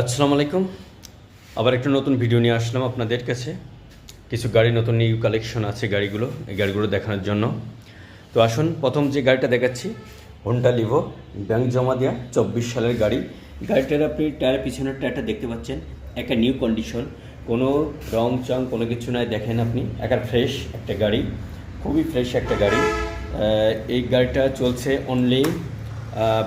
আসসালামু আলাইকুম। আবার একটা নতুন ভিডিও নিয়ে আসলাম আপনাদের কাছে। কিছু গাড়ি নতুন নিউ কালেকশন আছে গাড়িগুলো, এই গাড়িগুলো দেখানোর জন্য। তো আসুন, প্রথম যে গাড়িটা দেখাচ্ছি হোন্ডা লিভো, ব্যাংক জমা দেওয়া 24 সালের গাড়ি। গাড়িটার আপনি টায়ার, পিছনের টায়ারটা দেখতে পাচ্ছেন, একটা নিউ কন্ডিশন, কোনো রং চং কোনো কিছু নয়। দেখেন আপনি, একটা ফ্রেশ একটা গাড়ি, খুবই ফ্রেশ একটা গাড়ি। এই গাড়িটা চলছে অনলি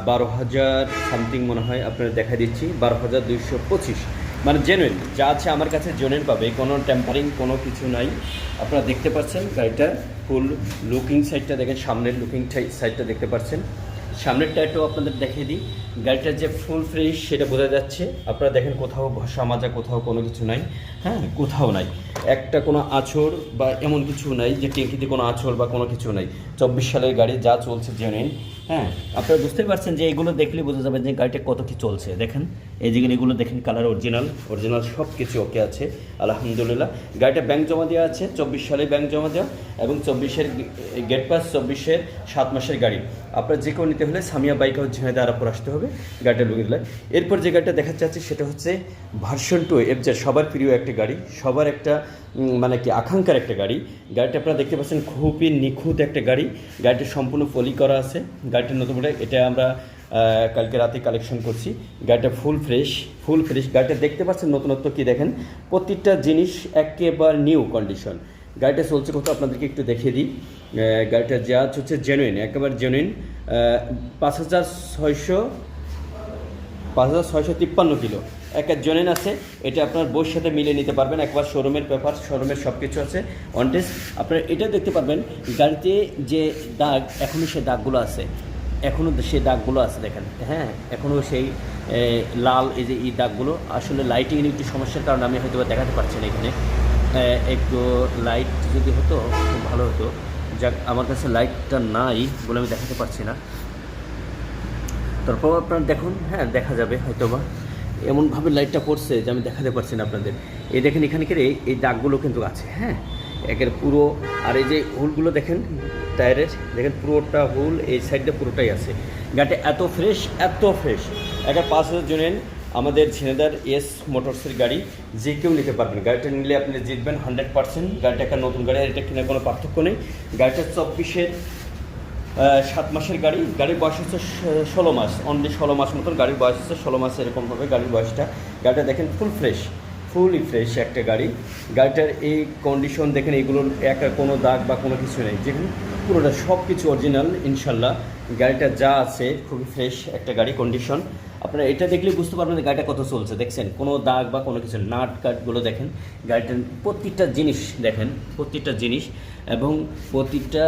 12,000 সামথিং মনে হয়, আপনারা দেখা দিচ্ছি 12,225, মানে জেনুইন যা আছে আমার কাছে জেনুইন পাবে, কোনো টেম্পারিং কোনো কিছু নাই। আপনারা দেখতে পাচ্ছেন গাড়িটা ফুল লুকিং সাইডটা দেখেন, সামনের লুকিং সাইডটা দেখতে পাচ্ছেন। সামনের টায়ারটাও আপনাদের দেখিয়ে দিই, গাড়িটার যে ফুল ফ্রেশ সেটা বোঝা যাচ্ছে। আপনারা দেখেন কোথাও ঘষা মাজা কোথাও কোনো কিছু নাই, হ্যাঁ কোথাও নাই, একটা কোনো আঁচড় বা এমন কিছু নাই যে ট্যাঙ্কিতে কোনো আঁচড় বা কোনো কিছু নাই। 24 সালের গাড়ি, যা চলছে জেনুইন। হ্যাঁ, আপনারা বুঝতে পারছেন যে এগুলো দেখলে বোঝা যাবে যে গাড়িটা কত কি চলছে। দেখেন এই যে এগুলো দেখেন, কালার অরিজিনাল সব কিছু ওকে আছে আলহামদুলিল্লাহ। গাড়িটা ব্যাংক জমা দেওয়া আছে, 24 সালে ব্যাংক জমা দেওয়া, এবং 24-এর গেট পাস, 24-এর 7 মাসের গাড়ি। আপনার যে কেউ নিতে হলে সামিয়া বাইক হাউস ঝিনাইদহ আরাপুর আসতে হবে, গাড়িটা লুকিয়ে দিলে। এরপর যে গাড়িটা দেখাতে চাচ্ছি সেটা হচ্ছে ভার্সন 2 এফজেড, সবার প্রিয় একটা গাড়ি, সবার একটা মানে কি আকাঙ্ক্ষার একটা গাড়ি। গাড়িটা আপনারা দেখতে পাচ্ছেন খুবই নিখুঁত একটা গাড়ি। গাড়িটা সম্পূর্ণ পলি করা আছে। গাড়িটা নতুন করে, এটা আমরা কালকে রাতে কালেকশন করছি। গাড়িটা ফুল ফ্রেশ। গাড়িটা দেখতে পাচ্ছেন নতুনত্ব কি দেখেন, প্রত্যেকটা জিনিস একেবারে নিউ কন্ডিশন। গাড়িটা চলছে কত আপনাদেরকে একটু দেখিয়ে দিই। গাড়িটা যা হচ্ছে জেনুইন, একেবারে জেনুইন। 5,653 কিলো একটা জেনুইন আছে। এটা আপনার বইয়ের সাথে মিলিয়ে নিতে পারবেন, একবার শোরুমের পেপার, শোরুমের সব কিছু আছে অনটেস। আপনারা এটা দেখতে পারবেন গাড়িতে যে দাগ, এখনও সেই দাগগুলো আছে, দেখেন। হ্যাঁ, এখনও সেই লাল এই যে এই দাগগুলো। আসলে লাইটিংয়ের একটু সমস্যার কারণে আমি হয়তো দেখাতে পারছি না এখানে। একটু লাইট যদি হতো খুব ভালো হতো। যাক, আমার কাছে লাইটটা নাই বলে আমি দেখাতে পারছি না। তারপর আপনারা দেখুন, হ্যাঁ দেখা যাবে হয়তো বা, এমনভাবে লাইটটা পড়ছে যে আমি দেখাতে পারছি না আপনাদের। এই দেখেন এখানে এই দাগগুলো কিন্তু আছে, হ্যাঁ একের পুরো। আর এই যে হুলগুলো দেখেন টায়ারের, দেখেন পুরোটা হুল, এই সাইডটা পুরোটাই আছে। গাড়িটা এত ফ্রেশ একটা 5,000 জনের আমাদের ঝিনাইদহ এস মোটরসের গাড়ি, যে কেউ নিতে পারবেন। গাড়িটা নিলে আপনি জিতবেন 100%। গাড়িটা একটা নতুন গাড়ি, আর এটা কেনার কোনো পার্থক্য নেই। গাড়িটা 24-এর 7 মাসের গাড়ি। গাড়ির বয়স হচ্ছে 16 মাস, অনলি 16 মাস মতন গাড়ির বয়স হচ্ছে, 16 মাস এরকমভাবে গাড়ির বয়সটা। গাড়িটা দেখেন ফুলি ফ্রেশ একটা গাড়ি। গাড়িটার এই কন্ডিশন দেখেন, এইগুলোর একটা কোনো দাগ বা কোনো কিছু নেই, যেখানে পুরোটা সব কিছু অরিজিনাল ইনশাল্লাহ। গাড়িটা যা আছে খুবই ফ্রেশ একটা গাড়ি কন্ডিশন। আপনারা এটা দেখলে বুঝতে পারবেন যে গাড়িটা কত চলছে। দেখছেন কোনো দাগ বা কোনো কিছু, নাট কাটগুলো দেখেন, গাড়িটার প্রত্যেকটা জিনিস দেখেন, এবং প্রত্যেকটা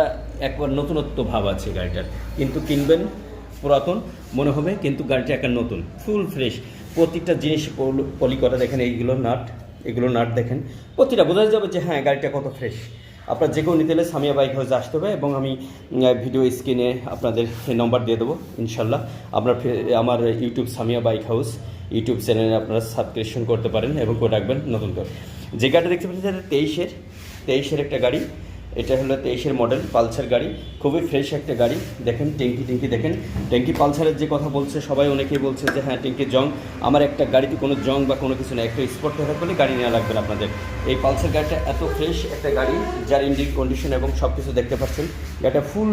একবার নতুনত্ব ভাব আছে গাড়িটার। কিন্তু কিনবেন পুরাতন মনে হবে, কিন্তু গাড়িটা একটা নতুন ফুল ফ্রেশ। প্রত্যেকটা জিনিস পলি করা দেখেন, এগুলো নাট দেখেন, প্রতিটা বোঝা যাবে যে হ্যাঁ গাড়িটা কত ফ্রেশ। আপনার যে কেউ নিতে হলে সামিয়া বাইক হাউসে আসতে হবে, এবং আমি ভিডিও স্ক্রিনে আপনাদের নম্বর দিয়ে দেবো ইনশাল্লাহ। আমার YouTube Samia bike house YouTube চ্যানেলে আপনারা সাবস্ক্রিপশন করতে পারেন এবং করে রাখবেন নতুন করে। যে গাড়িটা দেখতে পাচ্ছেন এটা 23-এর একটা গাড়ি। এটা হলো 23-এর মডেল পালসার গাড়ি, খুবই ফ্রেশ একটা গাড়ি। দেখেন ট্যাঙ্কি দেখেন, ট্যাঙ্কি পালসারের যে কথা বলছে সবাই, অনেকেই বলছে যে হ্যাঁ ট্যাঙ্কির জং। আমার একটা গাড়িতে কোনো জং বা কোনো কিছু নেই, একটা স্পট কথা বলে গাড়ি নেওয়া লাগবে না আপনাদের। এই পালসার গাড়িটা এত ফ্রেশ একটা গাড়ি, যার ইঞ্জিন কন্ডিশন এবং সব কিছু দেখতে পাচ্ছেন। গাড়িটা ফুল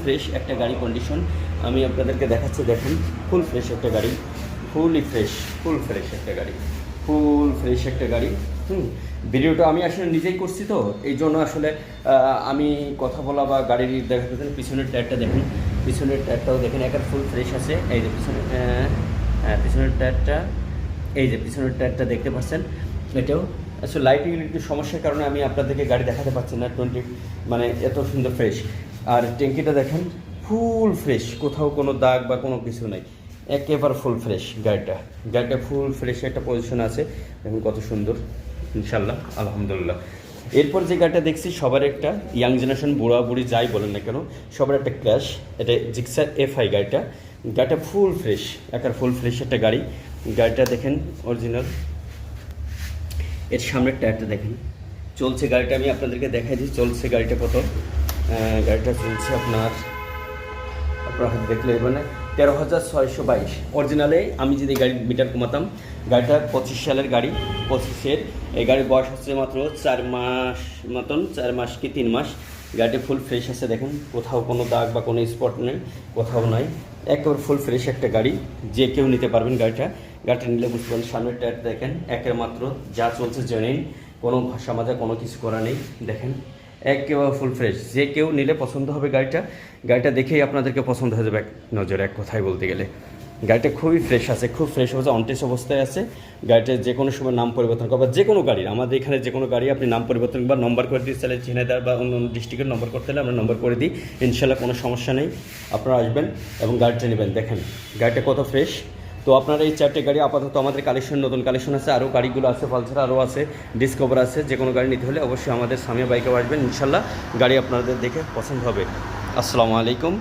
ফ্রেশ একটা গাড়ি কন্ডিশন আমি আপনাদেরকে দেখাচ্ছি। দেখেন ফুল ফ্রেশ একটা গাড়ি, ফুল ফ্রেশ একটা গাড়ি। ভিডিওটা আমি আসলে নিজেই করছি, তো এই জন্য আসলে আমি কথা বলা বা গাড়ির দেখাতে চান। পিছনের টায়ারটাও দেখেন একের ফুল ফ্রেশ আছে। এই যে পিছনের টায়ারটা দেখতে পাচ্ছেন। এটাও আসলে লাইটিং একটু সমস্যার কারণে আমি আপনাদেরকে গাড়ি দেখাতে পারছি না, মানে এত সুন্দর ফ্রেশ। আর ট্যাঙ্কিটা দেখেন ফুল ফ্রেশ, কোথাও কোনো দাগ বা কোনো কিছু নাই, একেবারে ফুল ফ্রেশ গাড়িটা ফুল ফ্রেশ একটা পজিশন আছে। দেখুন কত সুন্দর ইনশাল্লাহ আলহামদুলিল্লাহ। এরপর যে গাড়িটা দেখছি সবার একটা ইয়াং জেনারেশন, বুড়া বুড়ি যাই বলেন না কেন, সবার একটা ক্র্যাশ। এটা জিক্সার FI গাড়িটা ফুল ফ্রেশ একটা গাড়ি। গাড়িটা দেখেন অরিজিনাল। এর সামনের টায়ারটা দেখেন, চলছে গাড়িটা, আমি আপনাদেরকে দেখাই দিই চলছে গাড়িটা কত। গাড়িটা চলছে আপনারা দেখলে মানে 13,622 অরিজিনালে। আমি যদি গাড়ির মিটার কমাতাম, গাড়িটা 25 সালের গাড়ি, 25-এর। এই গাড়ির বয়স হচ্ছে মাত্র 4 মাস মতন, 4 মাস কি 3 মাস। গাড়িটা ফুল ফ্রেশ আছে, দেখেন কোথাও কোনো দাগ বা কোনো স্পট নেই, কোথাও নাই, একেবারে ফুল ফ্রেশ একটা গাড়ি। যে কেউ নিতে পারবেন গাড়িটা নিলে বুঝতে পারেন। সামনের টায়ার দেখেন একের মাত্র যা চলছে জেনেই, কোনো ভাষা মাজা কোনো কিছু করা নেই, দেখেন একেবারে ফুল ফ্রেশ। যে কেউ নিলে পছন্দ হবে গাড়িটা দেখেই আপনাদেরকে পছন্দ হয়ে যাবে এক নজরে, এক কথায় বলতে গেলে। গাড়িটা খুবই ফ্রেশ আছে, খুব ফ্রেশ হচ্ছে, অনটেস অবস্থায় আছে। গাড়িটা যে কোনো সময় নাম পরিবর্তন করবা, যে কোনো গাড়ির, আমাদের এখানে যে কোনো গাড়ি আপনি নাম পরিবর্তন বা নম্বর করে দিতে চাইলে, ঝিনাইদহ বা অন্য ডিস্ট্রিক্টের নম্বর করতে হলে আমরা নম্বর করে দিই, ইনশাল্লাহ কোনো সমস্যা নেই। আপনারা আসবেন এবং গাড়িটা নেবেন। দেখেন গাড়িটা কত ফ্রেশ। তো আপনারা এই 4টে গাড়ি আপাতত আমাদের কালেকশন, নতুন কালেকশন আছে, আরও গাড়িগুলো আছে, পালসার আরও আছে, ডিসকভার আছে। যে কোনো গাড়ি নিতে হলে অবশ্যই আমাদের সামিয়া বাইকে আসবেন, ইনশাল্লাহ গাড়ি আপনাদের দেখে পছন্দ হবে। আসসালামু আলাইকুম।